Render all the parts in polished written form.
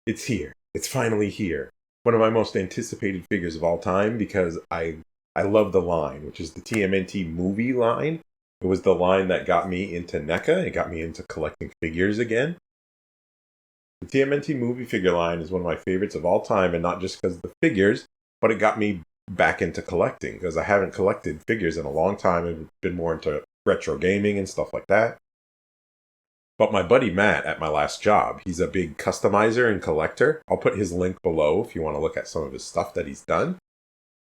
It's here. It's finally here. One of my most anticipated figures of all time because I love the line, which is the TMNT movie line. It was the line that got me into NECA. It got me into collecting figures again. The TMNT movie figure line is one of my favorites of all time, and not just because of the figures, but it got me back into collecting because I haven't collected figures in a long time. I've been more into retro gaming and stuff like that. But my buddy Matt at my last job, he's a big customizer and collector. I'll put his link below if you want to look at some of his stuff that he's done.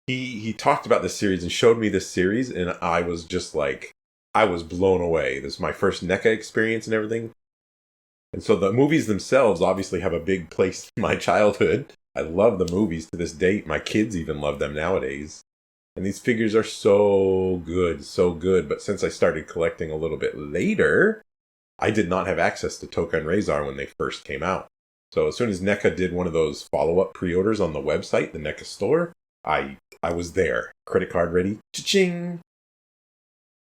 He talked about this series and showed me this series, and I was just like, I was blown away. This is my first NECA experience and everything. And so the movies themselves obviously have a big place in my childhood. I love the movies to this date. My kids even love them nowadays. And these figures are so good, so good. But since I started collecting a little bit later, I did not have access to Tokka and Rahzar when they first came out. So as soon as NECA did one of those follow-up pre-orders on the website, the NECA store, I was there. Credit card ready. Cha-ching!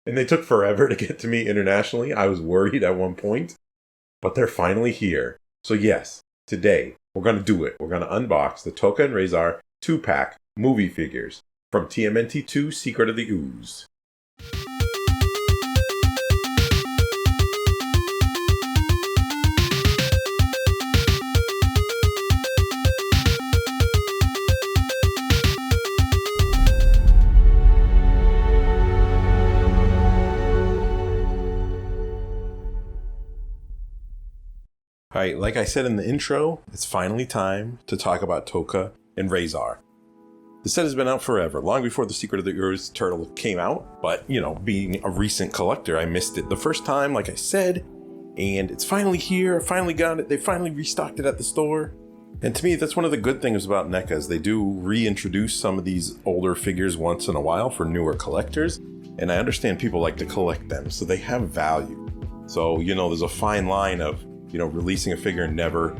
And they took forever to get to me internationally. I was worried at one point. But they're finally here. So yes, today, we're going to do it. We're going to unbox the Tokka and Rahzar 2-pack movie figures from TMNT 2 Secret of the Ooze. Alright, like I said in the intro, it's finally time to talk about Tokka and Rahzar. The set has been out forever, long before the Secret of the Ooze turtle came out, but, you know, being a recent collector, I missed it the first time, like I said, and it's finally here, I finally got it, they finally restocked it at the store. And to me, that's one of the good things about NECA, is they do reintroduce some of these older figures once in a while for newer collectors, and I understand people like to collect them, so they have value. So, you know, there's a fine line of, you know, releasing a figure and never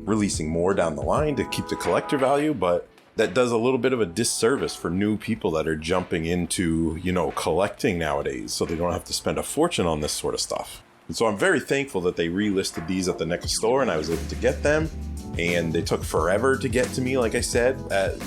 releasing more down the line to keep the collector value, but that does a little bit of a disservice for new people that are jumping into, you know, collecting nowadays, so they don't have to spend a fortune on this sort of stuff. And so I'm very thankful that they relisted these at the NECA store and I was able to get them, and they took forever to get to me, like I said.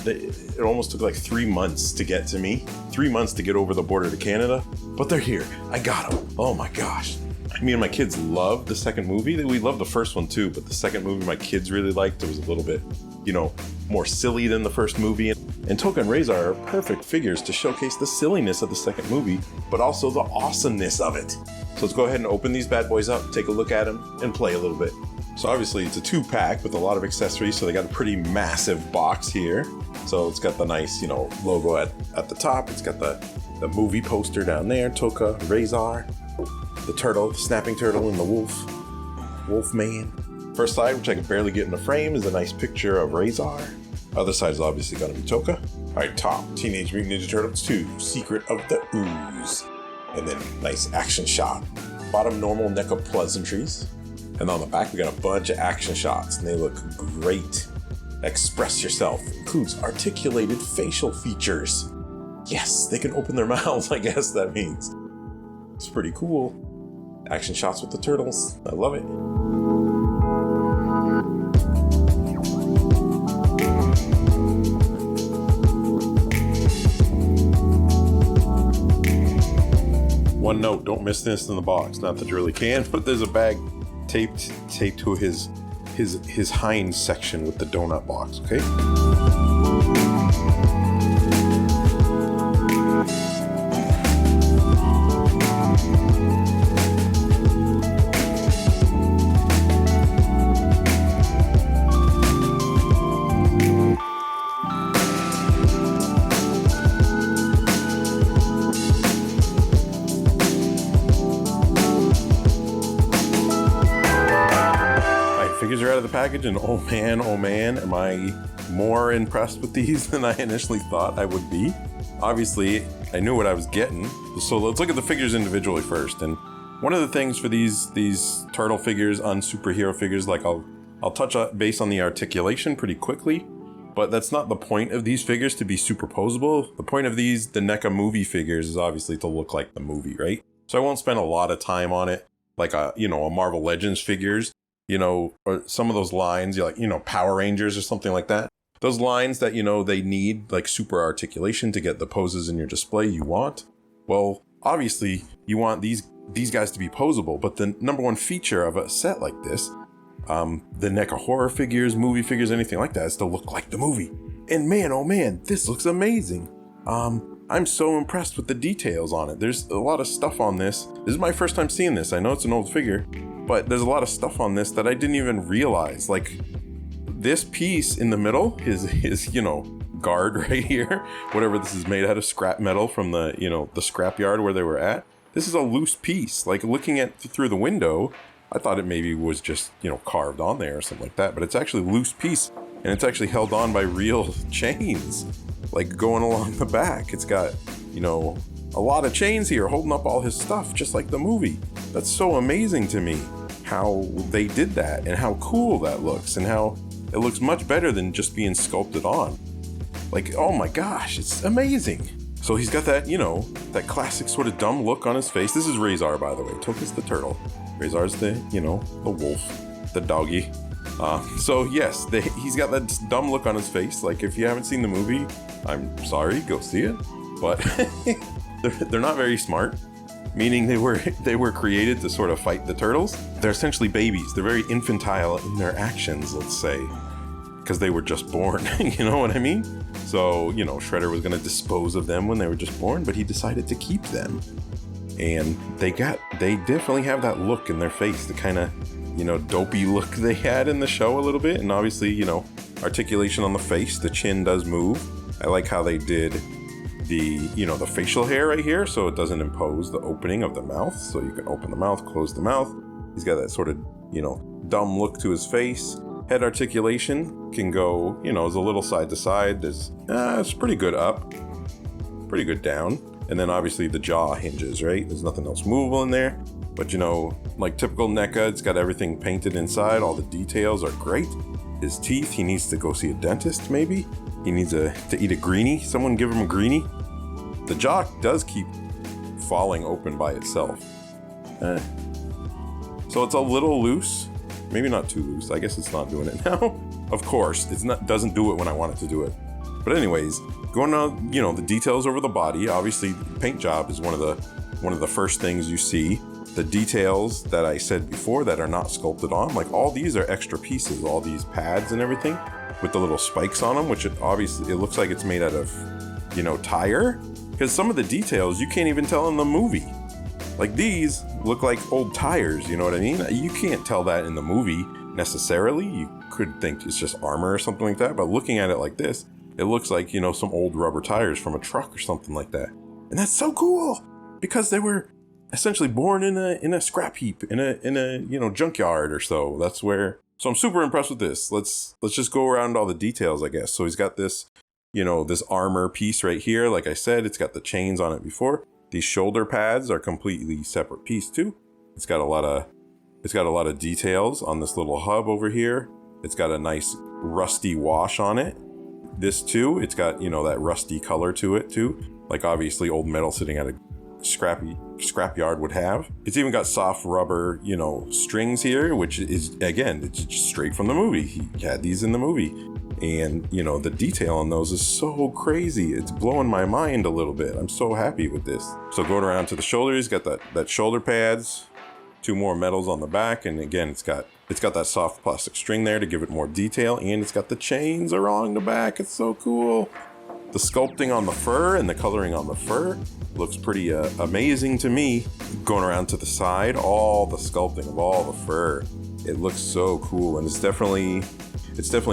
It almost took like 3 months to get to me, 3 months to get over the border to Canada, but they're here. I got them. Oh my gosh. Me and my kids loved the second movie. We loved the first one too, but the second movie my kids really liked. It was a little bit, you know, more silly than the first movie. And Tokka and Rahzar are perfect figures to showcase the silliness of the second movie, but also the awesomeness of it. So let's go ahead and open these bad boys up, take a look at them, and play a little bit. So obviously it's a 2-pack with a lot of accessories, so they got a pretty massive box here. So it's got the nice, you know, logo at the top. It's got the movie poster down there, Tokka, Rahzar. The turtle, the snapping turtle, and the wolf man. First side, which I can barely get in the frame, is a nice picture of Rahzar. Other side is obviously going to be Tokka. Alright, top, Teenage Mutant Ninja Turtles 2, Secret of the Ooze. And then nice action shot. Bottom, normal NECA pleasantries. And on the back, we got a bunch of action shots, and they look great. Express yourself includes articulated facial features. Yes, they can open their mouths, I guess that means. It's pretty cool. Action shots with the turtles. I love it. One note, don't miss this in the box. Not that you really can, but there's a bag taped to his hind section with the donut box, okay? Figures are out of the package, and oh man, am I more impressed with these than I initially thought I would be. Obviously, I knew what I was getting, so let's look at the figures individually first. And one of the things for these turtle figures on superhero figures, like I'll touch base on the articulation pretty quickly, but that's not the point of these figures to be superposable. The point of the NECA movie figures is obviously to look like the movie, right? So I won't spend a lot of time on it, like a Marvel Legends figures. you know, or some of those lines, like, you know, Power Rangers or something like that. Those lines that, you know, they need like super articulation to get the poses in your display you want. Well, obviously you want these guys to be posable, but the number one feature of a set like this, the NECA horror figures, movie figures, anything like that, is to look like the movie. And man, oh man, this looks amazing. I'm so impressed with the details on it. There's a lot of stuff on this. This is my first time seeing this. I know it's an old figure, but there's a lot of stuff on this that I didn't even realize. Like this piece in the middle, his you know, guard right here, whatever this is made out of, scrap metal from the, you know, the scrap yard where they were at. This is a loose piece. Like looking at through the window, I thought it maybe was just, you know, carved on there or something like that, but it's actually a loose piece, and it's actually held on by real chains, like going along the back. It's got, you know, a lot of chains here holding up all his stuff, just like the movie. That's so amazing to me, how they did that and how cool that looks, and how it looks much better than just being sculpted on. Like, oh my gosh, it's amazing. So he's got that, you know, that classic sort of dumb look on his face. This is Rahzar, by the way. Tokka's the turtle. Rahzar's the, you know, the wolf, the doggy. So yes, he's got that dumb look on his face. Like, if you haven't seen the movie, I'm sorry, go see it. But they're not very smart, meaning they were created to sort of fight the turtles. They're essentially babies. They're very infantile in their actions, let's say, because they were just born. You know what I mean? So, you know, Shredder was going to dispose of them when they were just born, but he decided to keep them. And they definitely have that look in their face, the kind of, you know, dopey look they had in the show a little bit. And obviously, you know, articulation on the face, the chin does move. I like how they did the, you know, the facial hair right here, so it doesn't impose the opening of the mouth. So you can open the mouth, close the mouth. He's got that sort of, you know, dumb look to his face. Head articulation can go, you know, is a little side to side. It's pretty good up, pretty good down. And then obviously the jaw hinges, right? There's nothing else movable in there. But, you know, like typical NECA, it's got everything painted inside. All the details are great. His teeth, he needs to go see a dentist, maybe. He needs to eat a greenie. Someone give him a greenie. The jaw does keep falling open by itself. So it's a little loose. Maybe not too loose. I guess it's not doing it now. Of course, doesn't do it when I want it to do it. But anyways, going on, you know, the details over the body. Obviously, the paint job is one of the first things you see. The details that I said before that are not sculpted on, like all these are extra pieces, all these pads and everything with the little spikes on them, which obviously it looks like it's made out of, you know, tire. Because some of the details you can't even tell in the movie. Like these look like old tires, you know what I mean? You can't tell that in the movie necessarily. You could think it's just armor or something like that, but looking at it like this, it looks like, you know, some old rubber tires from a truck or something like that. And that's so cool because they were essentially born in a scrap heap, in a you know, junkyard or so. That's where. So I'm super impressed with this. Let's just go around all the details, I guess. So he's got this, you know, this armor piece right here. Like I said, it's got the chains on it before. These shoulder pads are completely separate piece too. It's got a lot of details on this little hub over here. It's got a nice rusty wash on it. This too, it's got, you know, that rusty color to it too. Like obviously old metal sitting at a scrap yard would have. It's even got soft rubber, you know, strings here, which is, again, it's just straight from the movie. He had these in the movie. And, you know, the detail on those is so crazy. It's blowing my mind a little bit. I'm so happy with this. So going around to the shoulders, got that shoulder pads, 2 more metals on the back. And again, it's got that soft plastic string there to give it more detail. And it's got the chains along the back. It's so cool. The sculpting on the fur and the coloring on the fur looks pretty amazing to me. Going around to the side, all the sculpting of all the fur. It looks so cool. And it's definitely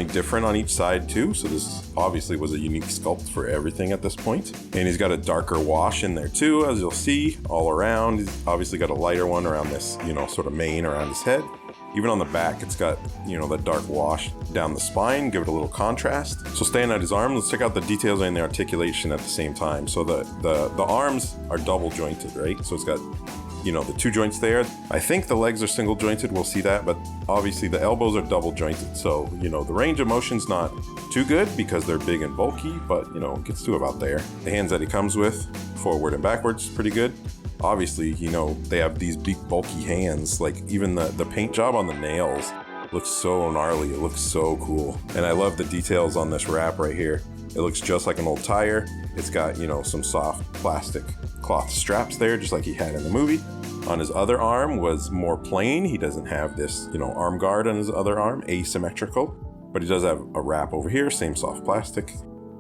different on each side too. So this obviously was a unique sculpt for everything at this point. And he's got a darker wash in there too, as you'll see all around. He's obviously got a lighter one around this, you know, sort of mane around his head. Even on the back, it's got, you know, that dark wash down the spine, give it a little contrast. So staying at his arm, let's check out the details and the articulation at the same time. So the arms are double jointed, right? So it's got, you know, the 2 joints there. I think the legs are single jointed, we'll see that, but obviously the elbows are double jointed. So, you know, the range of motion's not too good because they're big and bulky, but, you know, it gets to about there. The hands that he comes with, forward and backwards, pretty good. Obviously, you know, they have these big bulky hands, like even the paint job on the nails Looks so gnarly. It looks so cool. And I love the details on this wrap right here. It looks just like an old tire. It's got, you know, some soft plastic cloth straps there, just like he had in the movie. On his other arm was more plain. He doesn't have this, you know, arm guard on his other arm, asymmetrical. But he does have a wrap over here, same soft plastic.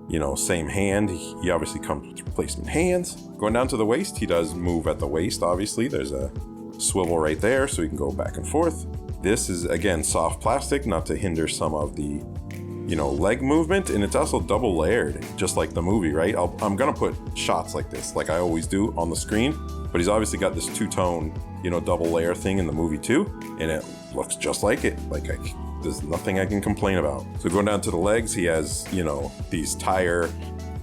You know, same hand. He obviously comes with replacement hands. Going down to the waist, he does move at the waist, obviously. There's a swivel right there, so he can go back and forth. This is, again, soft plastic, not to hinder some of the, you know, leg movement. And it's also double layered, just like the movie, right? I'm gonna put shots like this, like I always do, on the screen. But he's obviously got this two-tone, you know, double layer thing in the movie too. And it looks just like it. There's nothing I can complain about. So going down to the legs, he has, you know, these tire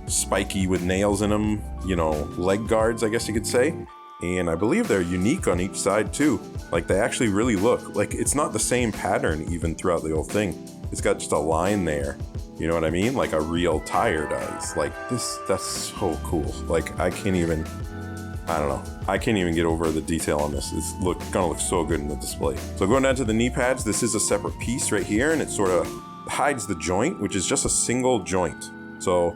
spiky with nails in them, you know, leg guards, I guess you could say. And I believe they're unique on each side too. Like they actually really look like it's not the same pattern even throughout the whole thing. It's got just a line there. You know what I mean? Like a real tire does. Like this, that's so cool. Like I don't know. I can't even get over the detail on this. It's gonna look so good in the display. So going down to the knee pads, this is a separate piece right here, and it sort of hides the joint, which is just a single joint. So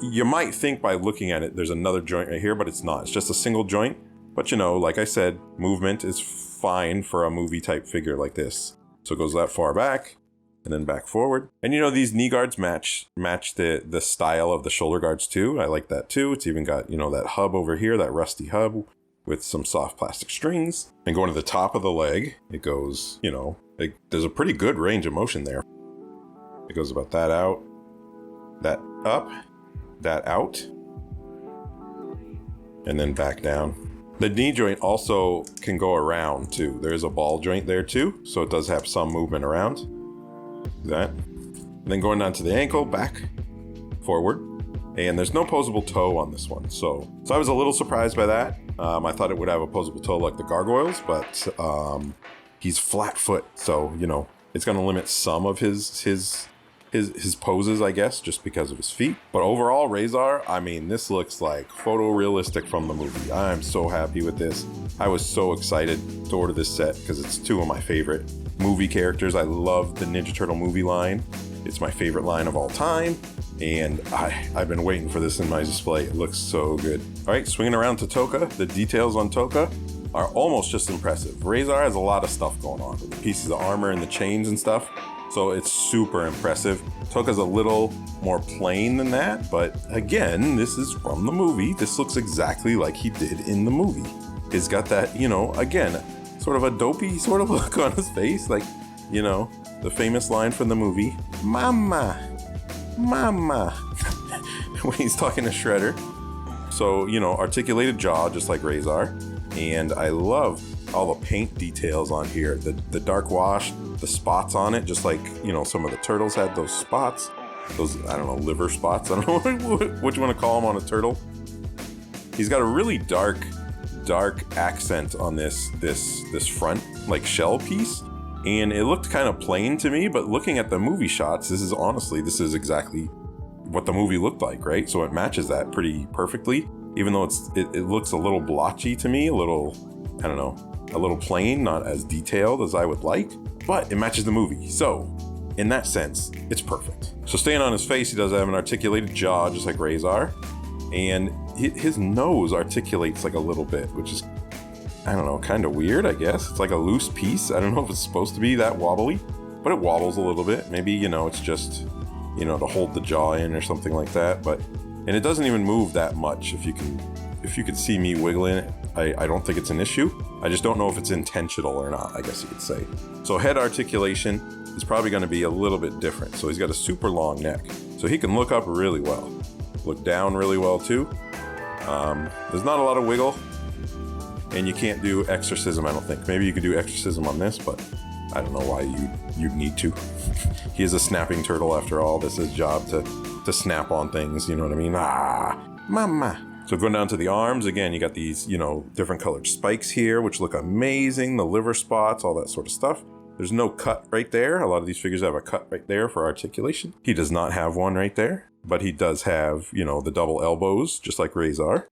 you might think by looking at it, there's another joint right here, but it's not. It's just a single joint. But you know, like I said, movement is fine for a movie type figure like this. So it goes that far back and then back forward. And you know, these knee guards match the style of the shoulder guards too. I like that too. It's even got, you know, that hub over here, that rusty hub with some soft plastic strings. And going to the top of the leg, it goes, you know, there's a pretty good range of motion there. It goes about that out, that up, that out, and then back down. The knee joint also can go around too. There's a ball joint there too, so it does have some movement around. That. And then going down to the ankle, back, forward. And there's no posable toe on this one. So I was a little surprised by that. I thought it would have a posable toe like the gargoyles, but he's flat foot. So, you know, it's going to limit some of his poses, I guess, just because of his feet. But overall, Rahzar, I mean, this looks like photorealistic from the movie. I'm so happy with this. I was so excited to order this set because it's two of my favorite movie characters. I love the Ninja Turtle movie line. It's my favorite line of all time. And I've been waiting for this in my display. It looks so good. All right, swinging around to Tokka. The details on Tokka are almost just impressive. Rahzar has a lot of stuff going on with the pieces of armor and the chains and stuff. So it's super impressive. Tokka's a little more plain than that, but again, this is from the movie. This looks exactly like he did in the movie. He's got that, you know, again, sort of a dopey sort of look on his face, like, you know, the famous line from the movie, Momma, Momma, when he's talking to Shredder. So, you know, articulated jaw, just like Rahzar. And I love all the paint details on here, the dark wash, the spots on it, just like, you know, some of the turtles had those spots, those, I don't know, liver spots. I don't know what you want to call them on a turtle. He's got a really dark accent on this front, like shell piece. And it looked kind of plain to me, but looking at the movie shots, this is exactly what the movie looked like, right? So it matches that pretty perfectly, even though it looks a little blotchy to me, a little, I don't know, a little plain, not as detailed as I would like, but it matches the movie. So in that sense, it's perfect. So staying on his face, he does have an articulated jaw, just like Rahzar. And his nose articulates like a little bit, which is, I don't know, kind of weird, I guess. It's like a loose piece. I don't know if it's supposed to be that wobbly, but it wobbles a little bit. Maybe, you know, it's just, you know, to hold the jaw in or something like that. And it doesn't even move that much. If you could see me wiggling it, I don't think it's an issue. I just don't know if it's intentional or not, I guess you could say. So head articulation is probably going to be a little bit different. So he's got a super long neck. So he can look up really well. Look down really well too. There's not a lot of wiggle. And you can't do exorcism, I don't think. Maybe you could do exorcism on this, but I don't know why you'd need to. He is a snapping turtle after all. This is his job to snap on things, you know what I mean? Ah, Momma. So going down to the arms, again, you got these, you know, different colored spikes here, which look amazing. The liver spots, all that sort of stuff. There's no cut right there. A lot of these figures have a cut right there for articulation. He does not have one right there, but he does have, you know, the double elbows, just like Rahzar.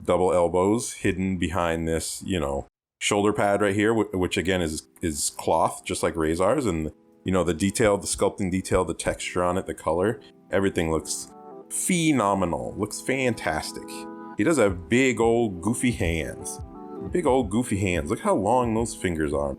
Double elbows hidden behind this, you know, shoulder pad right here, which again is cloth, just like Rahzar's, and you know, the detail, the sculpting detail, the texture on it, the color, everything looks phenomenal. Looks fantastic. He does have big old goofy hands. Big old goofy hands. Look how long those fingers are.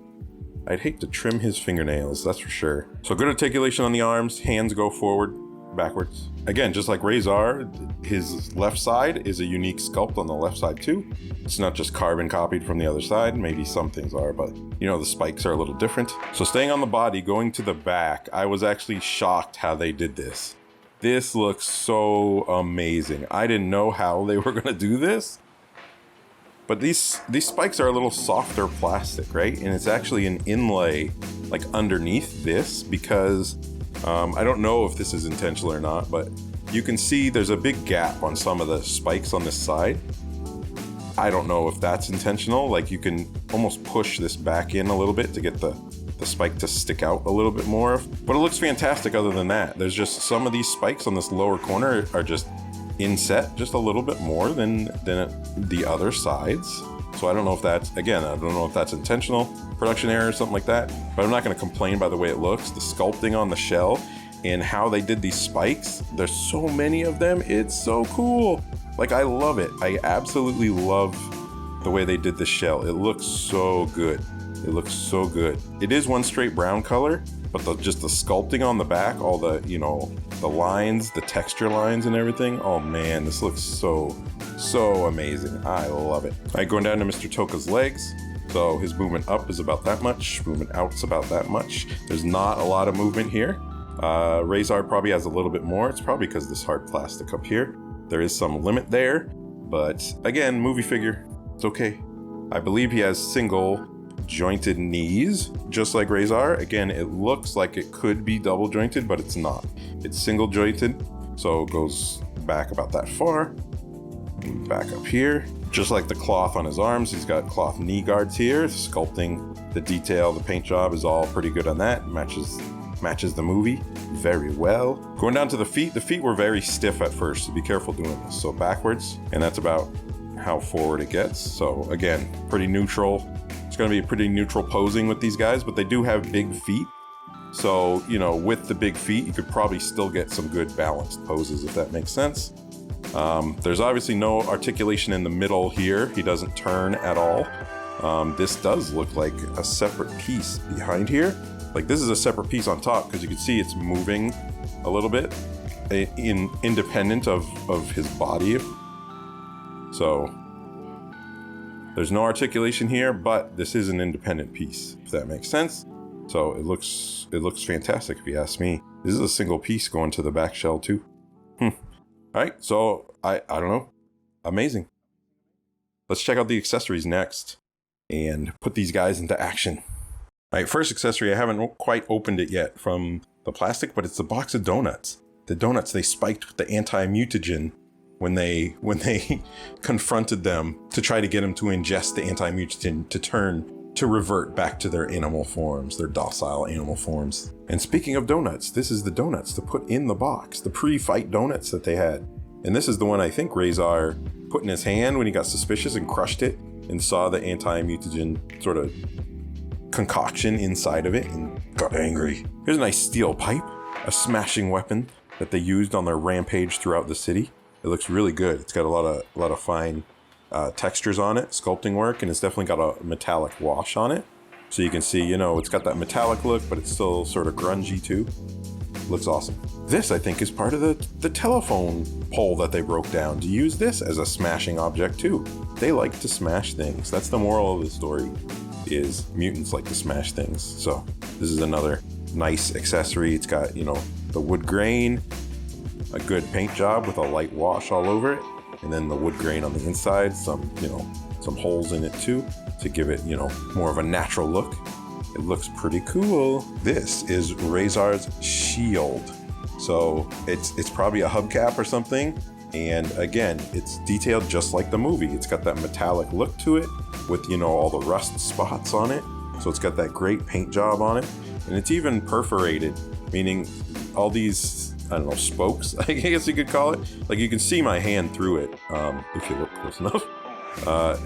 I'd hate to trim his fingernails, that's for sure. So good articulation on the arms, hands go forward, backwards. Again, just like Rahzar, his left side is a unique sculpt on the left side too. It's not just carbon copied from the other side. Maybe some things are, but you know, the spikes are a little different. So staying on the body, going to the back, I was actually shocked how they did this. This looks so amazing. I didn't know how they were gonna do this. But these spikes are a little softer plastic, right? And it's actually an inlay like underneath this because I don't know if this is intentional or not, but you can see there's a big gap on some of the spikes on this side. I don't know if that's intentional. Like you can almost push this back in a little bit to get the spike to stick out a little bit more. But it looks fantastic other than that. There's just some of these spikes on this lower corner are just inset just a little bit more than the other sides. So I don't know if that's, again, I don't know if that's intentional, production error or something like that, but I'm not gonna complain by the way it looks. The sculpting on the shell and how they did these spikes, there's so many of them, it's so cool. Like I love it. I absolutely love the way they did the shell. It looks so good. It looks so good. It is one straight brown color, but just the sculpting on the back, all the, you know, the lines, the texture lines and everything. Oh man, this looks so amazing. I love it. All right, going down to Mr. Tokka's legs. So his movement up is about that much, movement out's about that much. There's not a lot of movement here. Rahzar probably has a little bit more. It's probably because this hard plastic up here. There is some limit there, but again, movie figure, it's okay. I believe he has single jointed knees, just like Rahzar. Again, it looks like it could be double jointed, but it's not. It's single jointed, so it goes back about that far. Back up here. Just like the cloth on his arms, he's got cloth knee guards here. Sculpting, the detail, the paint job is all pretty good on that. Matches the movie very well. Going down to the feet were very stiff at first, so be careful doing this. So backwards, and that's about how forward it gets. So again, pretty neutral. It's going to be pretty neutral posing with these guys, but they do have big feet. So, you know, with the big feet, you could probably still get some good balanced poses, if that makes sense. There's obviously no articulation in the middle here. He doesn't turn at all. This does look like a separate piece behind here. Like this is a separate piece on top because you can see it's moving a little bit independent of his body. So there's no articulation here, but this is an independent piece, if that makes sense. So it looks fantastic if you ask me. This is a single piece going to the back shell too. All right, so I don't know, amazing. Let's check out the accessories next and put these guys into action. All right, first accessory, I haven't quite opened it yet from the plastic, but it's the box of donuts. The donuts they spiked with the anti-mutagen when they confronted them to try to get them to ingest the anti-mutagen to revert back to their animal forms, their docile animal forms. And speaking of donuts, this is the donuts to put in the box, the pre-fight donuts that they had. And this is the one I think Rahzar put in his hand when he got suspicious and crushed it and saw the anti-mutagen sort of concoction inside of it and got angry. Here's a nice steel pipe, a smashing weapon that they used on their rampage throughout the city. It looks really good. It's got a lot of fine textures on it, sculpting work, and it's definitely got a metallic wash on it. So you can see, you know, it's got that metallic look, but it's still sort of grungy too. Looks awesome. This, I think, is part of the telephone pole that they broke down to use this as a smashing object too. They like to smash things. That's the moral of the story, is mutants like to smash things. So this is another nice accessory. It's got, you know, the wood grain, a good paint job with a light wash all over it, and then the wood grain on the inside, some holes in it too to give it, you know, more of a natural look. It looks pretty cool. This is Rahzar's shield. So it's probably a hubcap or something. And again, it's detailed just like the movie. It's got that metallic look to it with, you know, all the rust spots on it. So it's got that great paint job on it. And it's even perforated, meaning all these, I don't know, spokes, I guess you could call it. Like you can see my hand through it if you look close enough.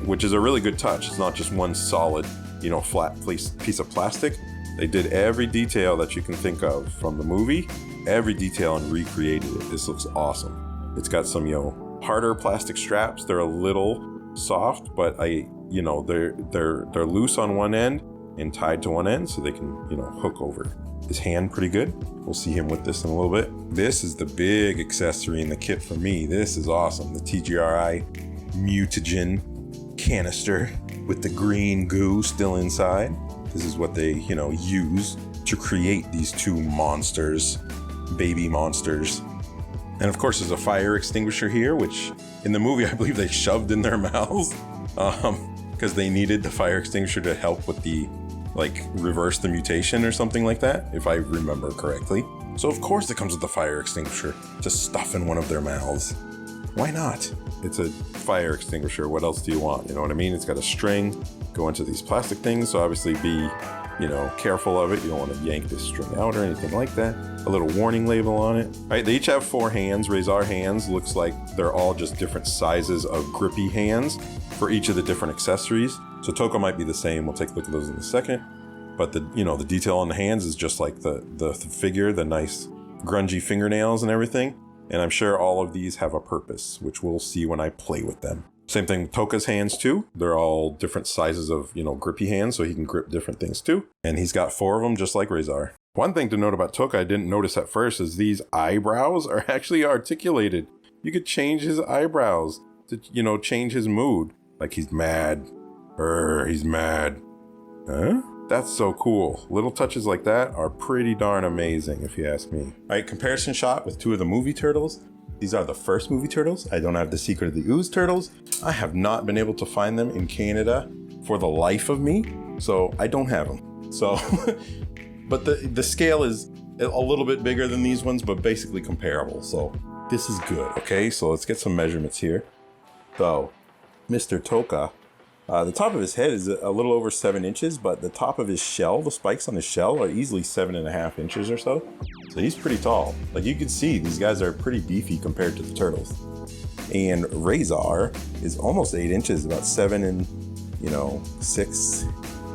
which is a really good touch. It's not just one solid, you know, flat piece of plastic. They did every detail that you can think of from the movie, every detail, and recreated it. This looks awesome. It's got some, you know, harder plastic straps. They're a little soft, but you know, they're loose on one end and tied to one end, so they can, you know, hook over his hand pretty good. We'll see him with this in a little bit. This is the big accessory in the kit for me. This is awesome. The TGRI mutagen canister with the green goo still inside. This is what they, you know, use to create these two monsters, baby monsters. And of course, there's a fire extinguisher here, which in the movie, I believe they shoved in their mouths because they needed the fire extinguisher to help with the, like, reverse the mutation or something like that, if I remember correctly. So of course it comes with the fire extinguisher to stuff in one of their mouths. Why not? It's a fire extinguisher. What else do you want? You know what I mean? It's got a string go into these plastic things, so obviously be, you know, careful of it. You don't want to yank this string out or anything like that. A little warning label on it. All right, they each have 4 hands. Rahzar hands looks like they're all just different sizes of grippy hands for each of the different accessories. So Tokka might be the same. We'll take a look at those in a second. But the, you know, the detail on the hands is just like the figure, the nice grungy fingernails and everything. And I'm sure all of these have a purpose, which we'll see when I play with them. Same thing with Tokka's hands too. They're all different sizes of, you know, grippy hands, so he can grip different things too. And he's got 4 of them, just like Rahzar. One thing to note about Tokka I didn't notice at first is these eyebrows are actually articulated. You could change his eyebrows to, you know, change his mood. Like he's mad. He's mad. Huh? That's so cool. Little touches like that are pretty darn amazing, if you ask me. All right, comparison shot with 2 of the movie Turtles. These are the first movie Turtles. I don't have the Secret of the Ooze Turtles. I have not been able to find them in Canada for the life of me, so I don't have them. So, but the scale is a little bit bigger than these ones, but basically comparable. So this is good, okay? So let's get some measurements here. So, Mr. Tokka, the top of his head is a little over 7 inches, but the top of his shell, the spikes on his shell, are easily 7.5 inches or so. So he's pretty tall. Like you can see, these guys are pretty beefy compared to the Turtles. And Rahzar is almost 8 inches, about 7 and, you know, 6,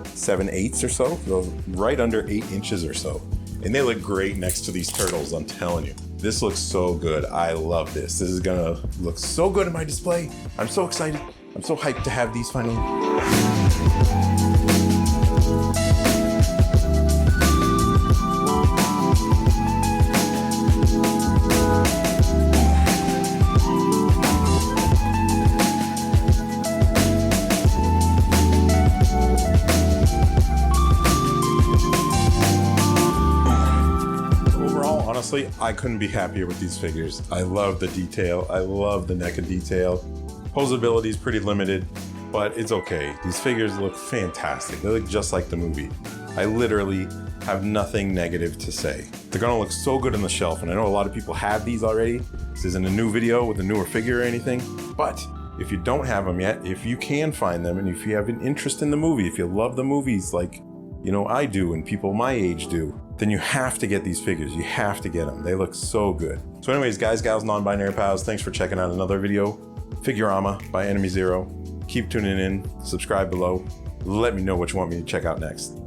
7/8 or so. So right under 8 inches or so. And they look great next to these Turtles, I'm telling you. This looks so good. I love this. This is gonna look so good in my display. I'm so excited. I'm so hyped to have these finally. Overall, honestly, I couldn't be happier with these figures. I love the detail. I love the NECA detail. Posability is pretty limited, but it's okay. These figures look fantastic. They look just like the movie. I literally have nothing negative to say. They're gonna look so good on the shelf, and I know a lot of people have these already. This isn't a new video with a newer figure or anything, but if you don't have them yet, if you can find them, and if you have an interest in the movie, if you love the movies like, you know, I do and people my age do, then you have to get these figures. You have to get them. They look so good. So anyways, guys, gals, non-binary pals, thanks for checking out another video. Figurama by enemyzero. Keep tuning in, subscribe below. Let me know what you want me to check out next.